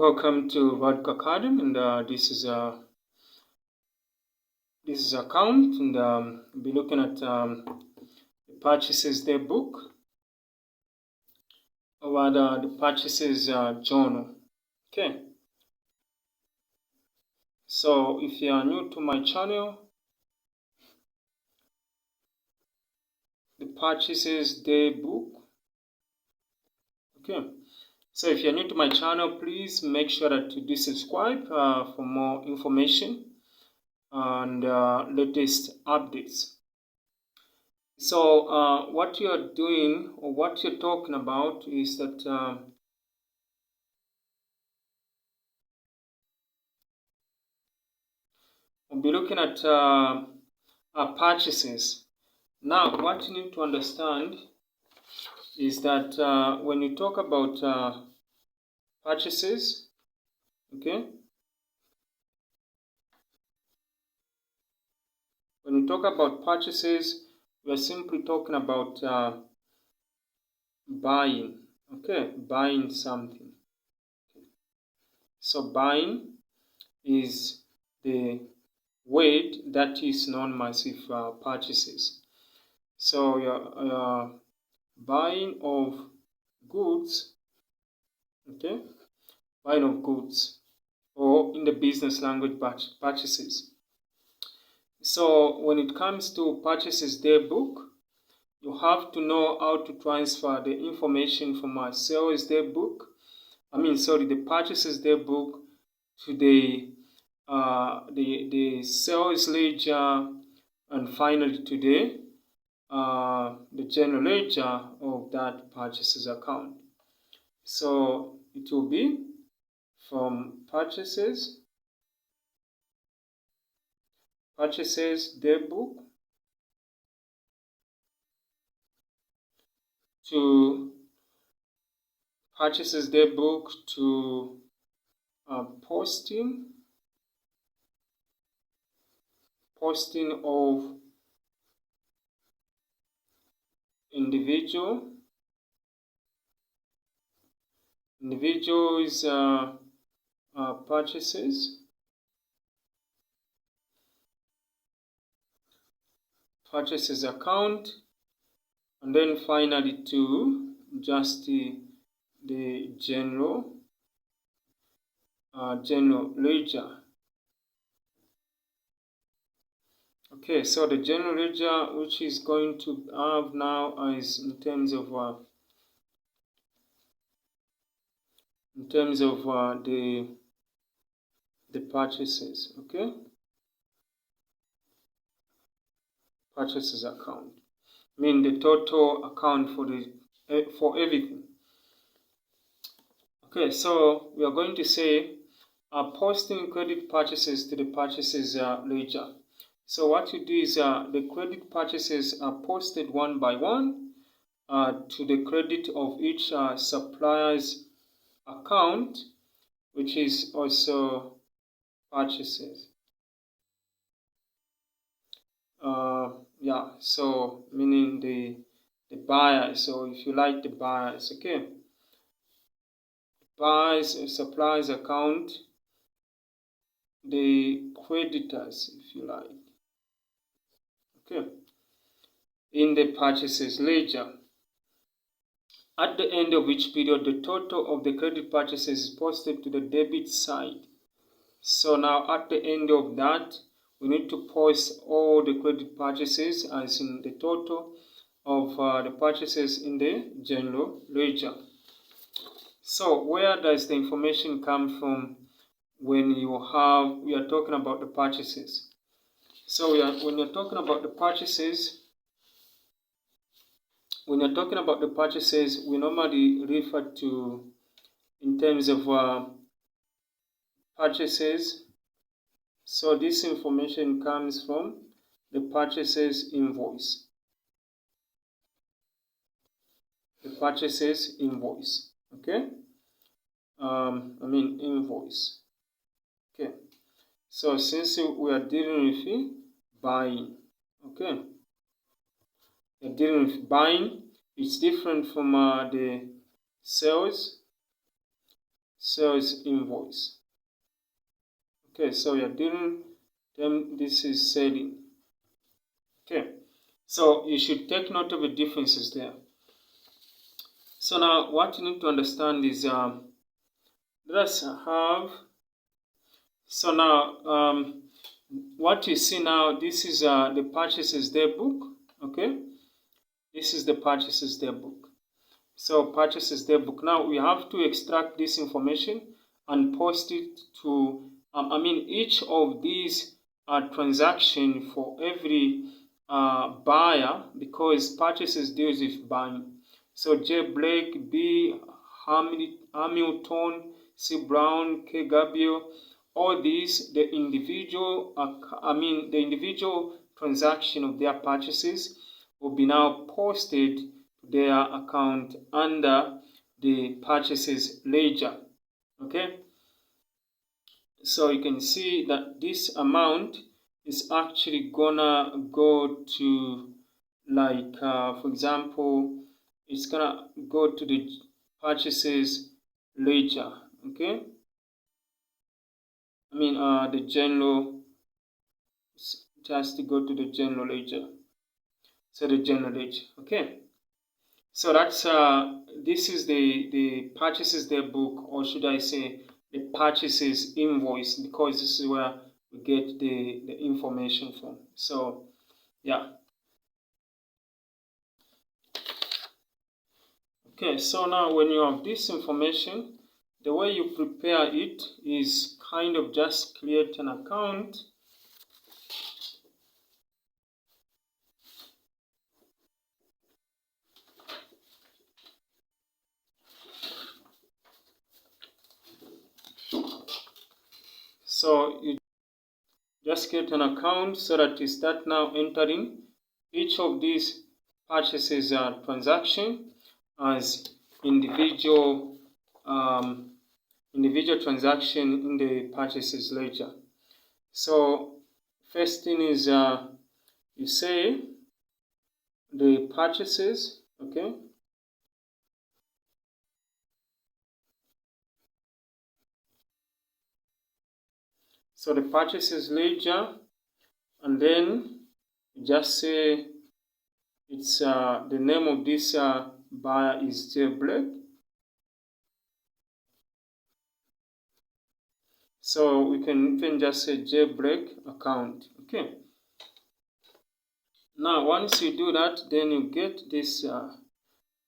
Welcome to Vodka Academy, and this is account, and we'll be looking at the purchases day book, or rather the purchases journal. Okay, so if you are new to my channel, the purchases day book. Okay, so if you're new to my channel, please make sure that you do subscribe for more information and latest updates. So what you're doing, or what you're talking about, is that we'll be looking at purchases. Now, what you need to understand is that when you talk about purchases, okay, when you talk about purchases, we are simply talking about buying, okay, buying something. So buying is the word that is non-massive purchases. So you're buying of goods, okay, buying of goods, or in the business language, purchases. So when it comes to purchases day book, you have to know how to transfer the information from a sales day book, the purchases day book, to the sales ledger, and finally to the general ledger of that purchases account. So it will be from purchases day book to purchases day book to posting of individuals purchases account, and then finally to just the general ledger. Okay, so the general ledger, which is going to have now, is in terms of the purchases, okay, purchases account, mean the total account for everything. Okay, so we are going to say posting credit purchases to the purchases ledger. So what you do is the credit purchases are posted one by one to the credit of each supplier's account, which is also purchases. Yeah, so meaning the buyers. So if you like, the buyers, okay, buyers, suppliers account, the creditors, if you like, okay, in the purchases ledger. At the end of each period, the total of the credit purchases is posted to the debit side. So now at the end of that, we need to post all the credit purchases as in the total of the purchases in the general ledger. So where does the information come from when we are talking about the purchases? So when you're talking about the purchases, we normally refer to in terms of purchases. So this information comes from the purchases invoice. The purchases invoice, okay? Invoice. Okay. So since we are dealing with buying, okay? We're dealing with buying. It's different from the sales sales invoice. Okay, so we are dealing them. This is selling. Okay, so you should take note of the differences there. So now what you need to understand is let's have, so now what you see now, this is the purchases day book. Okay, this is the purchases day book. So purchases day book. Now we have to extract this information and post it to each of these transaction for every buyer, because purchases deals with buying. So J Blake, B Hamilton, C Brown, K Gabriel, all these, the individual the individual transaction of their purchases will be now posted to their account under the purchases ledger. Okay, so you can see that this amount is actually gonna go to, like for example, it's gonna go to the purchases ledger. Okay, the general, just to go to the general ledger. So the general ledger. Okay, so that's this is the purchases day book, or should I say the purchases invoice, because this is where we get the information from. So yeah. Okay, so now when you have this information, the way you prepare it is kind of just create an account. So you just create an account so that you start now entering each of these purchases transaction as individual individual transaction in the purchases ledger. So first thing is you say the purchases. Okay, so the purchases ledger, and then you just say it's the name of this buyer is J Blake. So we can even just say J Blake account. Okay, now once you do that, then you get this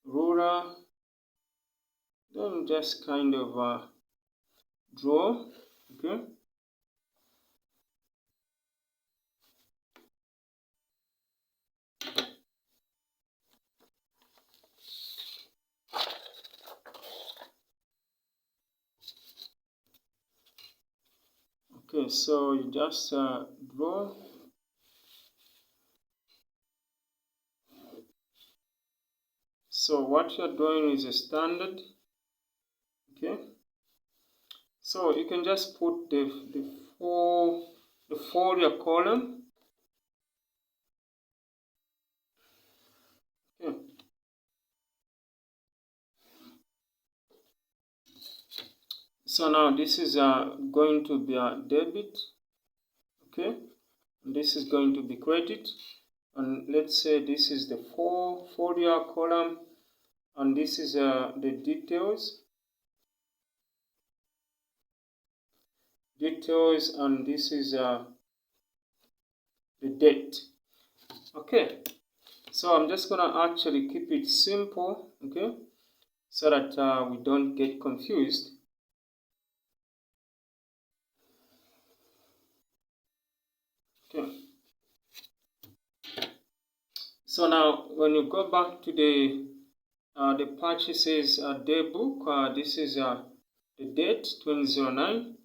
ruler, then just kind of draw. Okay, okay, so you just draw. So what you're doing is a standard. Okay, so you can just put the folio column. Okay, so now this is going to be a debit. Okay, and this is going to be credit, and let's say this is the folio column, and this is the details, and this is the date. Okay, so I'm just gonna actually keep it simple, okay, so that we don't get confused. Okay, so now when you go back to the purchases day book, this is the date 2009,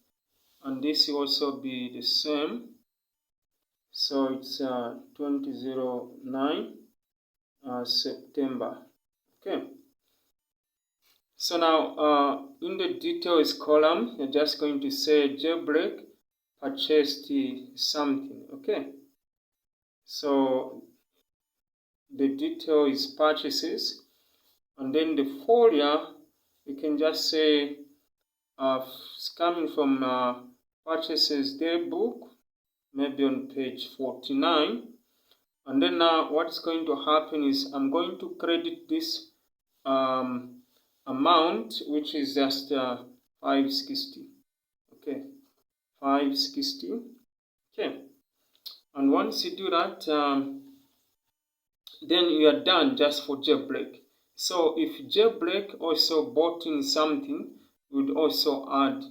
and this will also be the same. So it's 2009 September. Okay, so now in the details column, you're just going to say J Blake purchased something. Okay, so the detail is purchases, and then the folio, you can just say it's coming from purchases daybook, maybe on page 49. And then now what's going to happen is I'm going to credit this amount, which is just 560. Okay, 560. Okay, and once you do that, then you are done just for jailbreak. So if jailbreak also bought in something, would also add.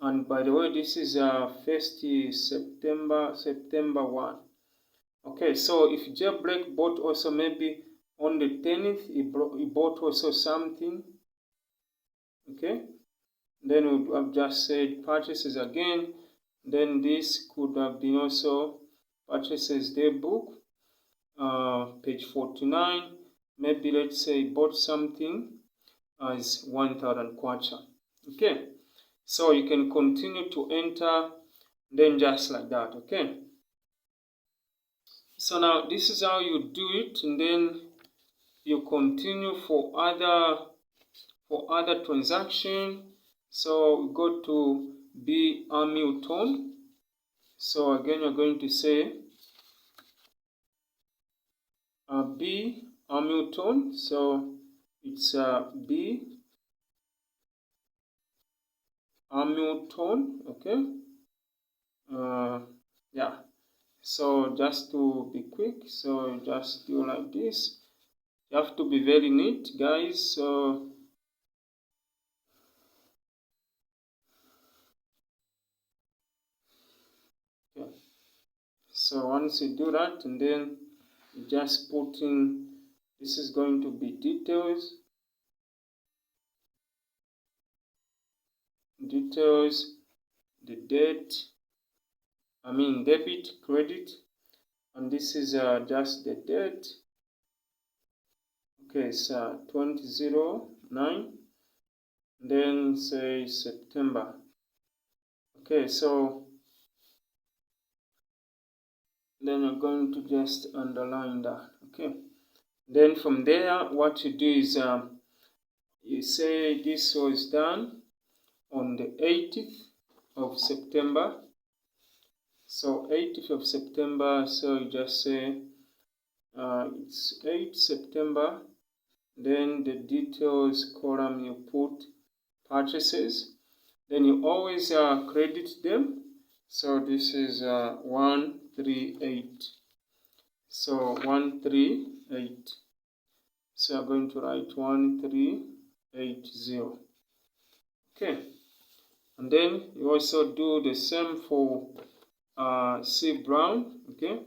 And by the way, this is 1st September 1. Okay, so if jailbreak bought also maybe on the 10th, he bought also something. Okay, then we would have just said purchases again. Then this could have been also purchases daybook, page 49. Maybe let's say bought something as 1000 kwacha. Okay, so you can continue to enter, then just like that. Okay, so now this is how you do it, and then you continue for other transaction. So we go to B Hamilton. So again, you're going to say B Hamilton. So it's B Hamilton. Okay. Yeah. So just to be quick, so just do like this. You have to be very neat, guys. So yeah. So once you do that, and then you just put in, this is going to be details, the date, debit, credit, and this is just the date. Okay, so 2009, then say September. Okay, so then you're going to just underline that. Okay, then from there, what you do is you say this was done on the 18th of September. So 18th of September, so you just say it's 8 September, then the details column you put purchases, then you always credit them. So this is 138. So 138. So I'm going to write 1380. Okay, and then you also do the same for C Brown. Okay,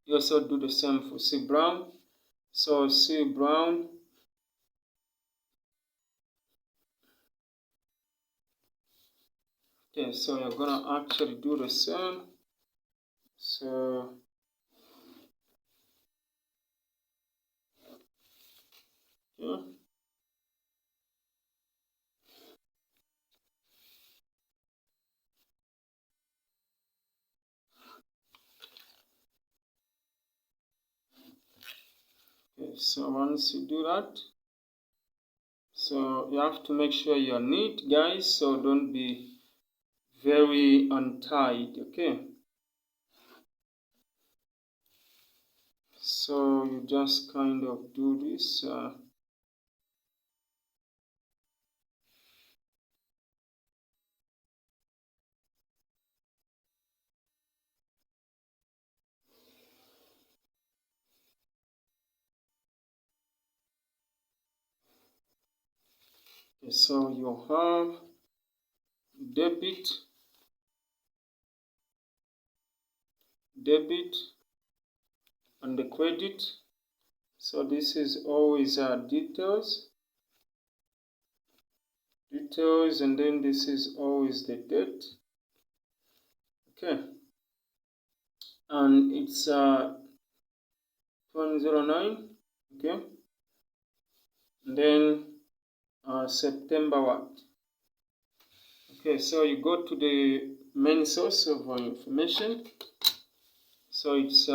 you also do the same for C Brown. So C Brown, okay, so you're gonna actually do the same. So yeah. Okay, so once you do that, so you have to make sure you're neat, guys, so don't be very untied. Okay, so you just kind of do this okay, so you have debit, and the credit. So this is always details, and then this is always the date. Okay, and it's 2009. Okay, and then September what? Okay, so you go to the main source of information. So it's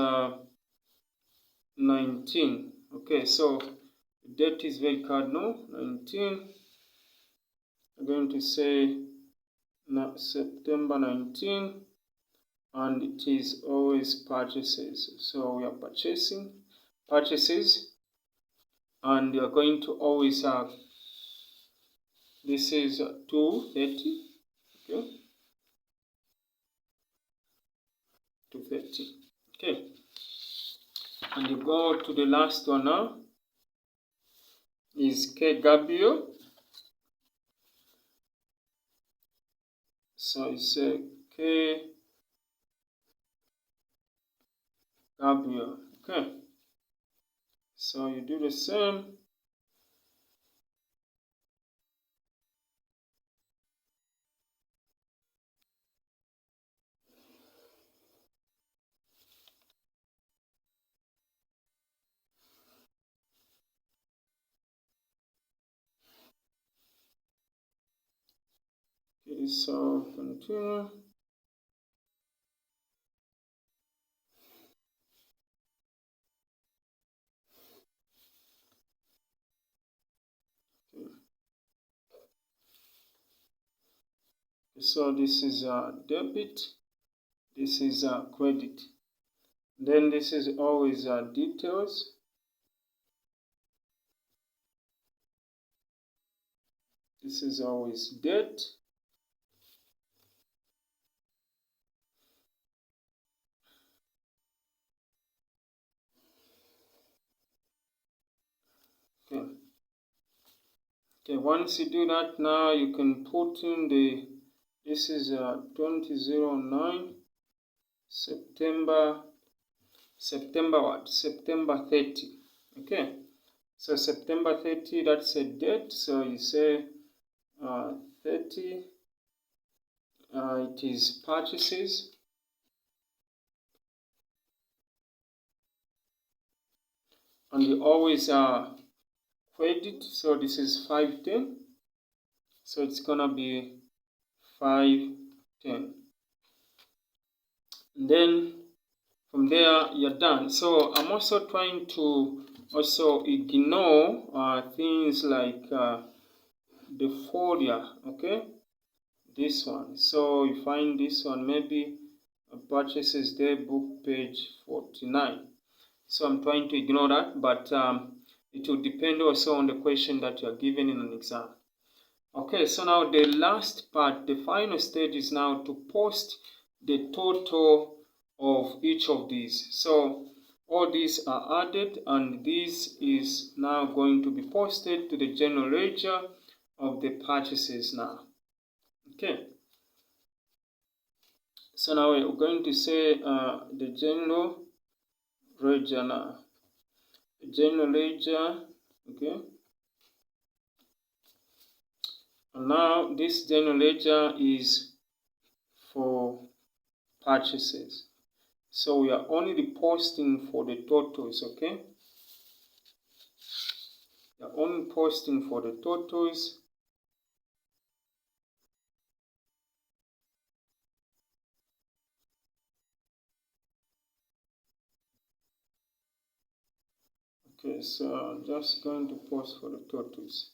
19. Okay, so the date is very cardinal, 19. we're going to say September 19, and it is always purchases. So we are purchases, and we are going to always have, this is 230, okay, 230, okay, and you go to the last one now, is K Gabriel. So it's K Gabriel, okay, so you do the same. Okay, so continue. So this is debit, this is credit. Then this is always details. This is always debt. Okay. Okay, once you do that, now you can put in the, this is 2009 September what? September 30. Okay. So September 30, that's a date. So you say 30, it is purchases. And you always credit. So this is 510. So it's gonna be 510. And then from there you're done. So I'm also trying to also ignore things like the folder, okay, this one. So you find this one, maybe purchases there, book page 49. So I'm trying to ignore that, but it will depend also on the question that you are given in an exam. Okay, so now the last part, the final stage, is now to post the total of each of these. So all these are added, and this is now going to be posted to the general ledger of the purchases now. Okay, so now we're going to say the general ledger now. The general ledger, okay. And now this general ledger is for purchases. So we are only posting for the totals, okay? We are only posting for the totals. Okay, so I'm just going to post for the totals.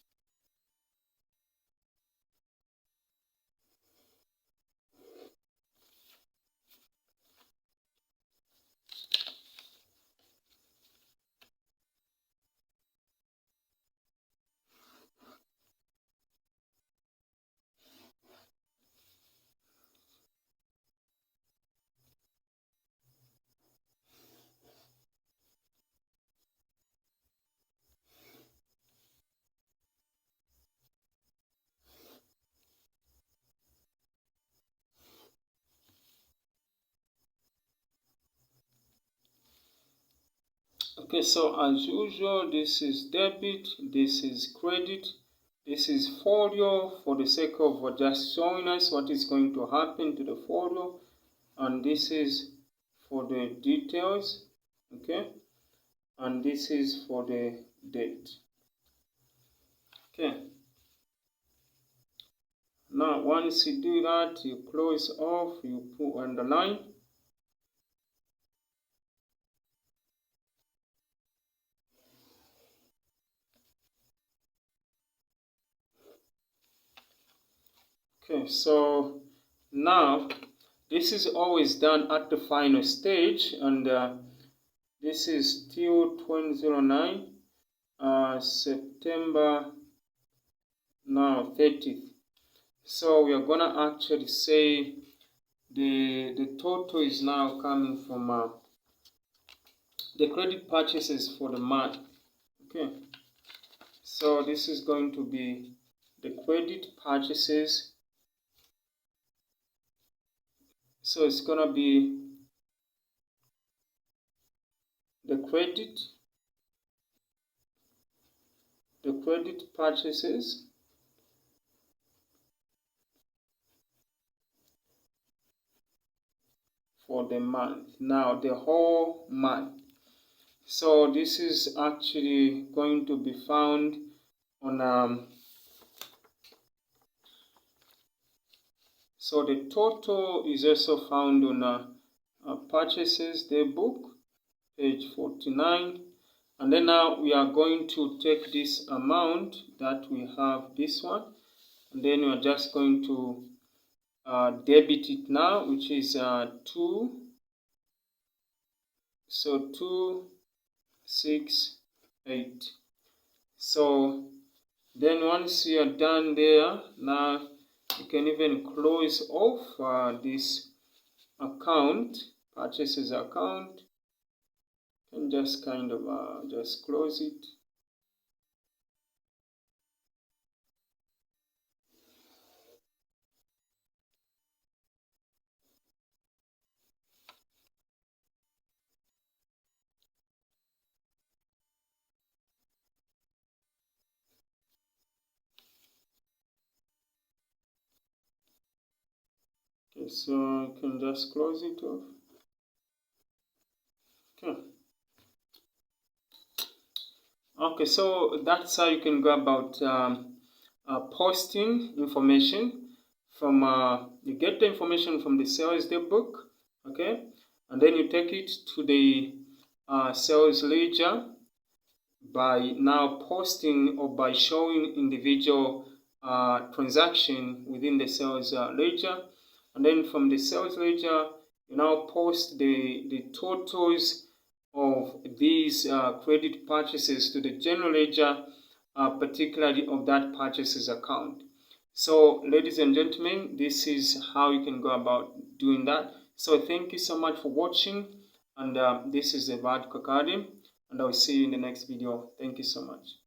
Okay, so as usual, this is debit, this is credit, this is folio for the sake of just showing us what is going to happen to the folio, and this is for the details, okay, and this is for the date. Okay, now once you do that, you close off, you put underline. Okay, so now this is always done at the final stage, and this is till 2009 September now 30th. So we are gonna actually say the total is now coming from the credit purchases for the month. Okay, so this is going to be the credit purchases. So it's gonna be the credit purchases for the month. Now the whole month. So this is actually going to be found on so the total is also found on purchases day book, page 49. And then now we are going to take this amount that we have, this one, and then we are just going to debit it now, which is 2. So 268. So then once you are done there, now you can even close off this account, purchases account, and just kind of just close it. Okay, so you can just close it off. Okay. Okay, so that's how you can go about posting information from you get the information from the sales day book, okay, and then you take it to the sales ledger by now posting or by showing individual transaction within the sales ledger, and then from the sales ledger you now post the totals of these credit purchases to the general ledger, particularly of that purchases account. So ladies and gentlemen, this is how you can go about doing that. So thank you so much for watching, and this is Evad Kakadi, and I'll see you in the next video. Thank you so much.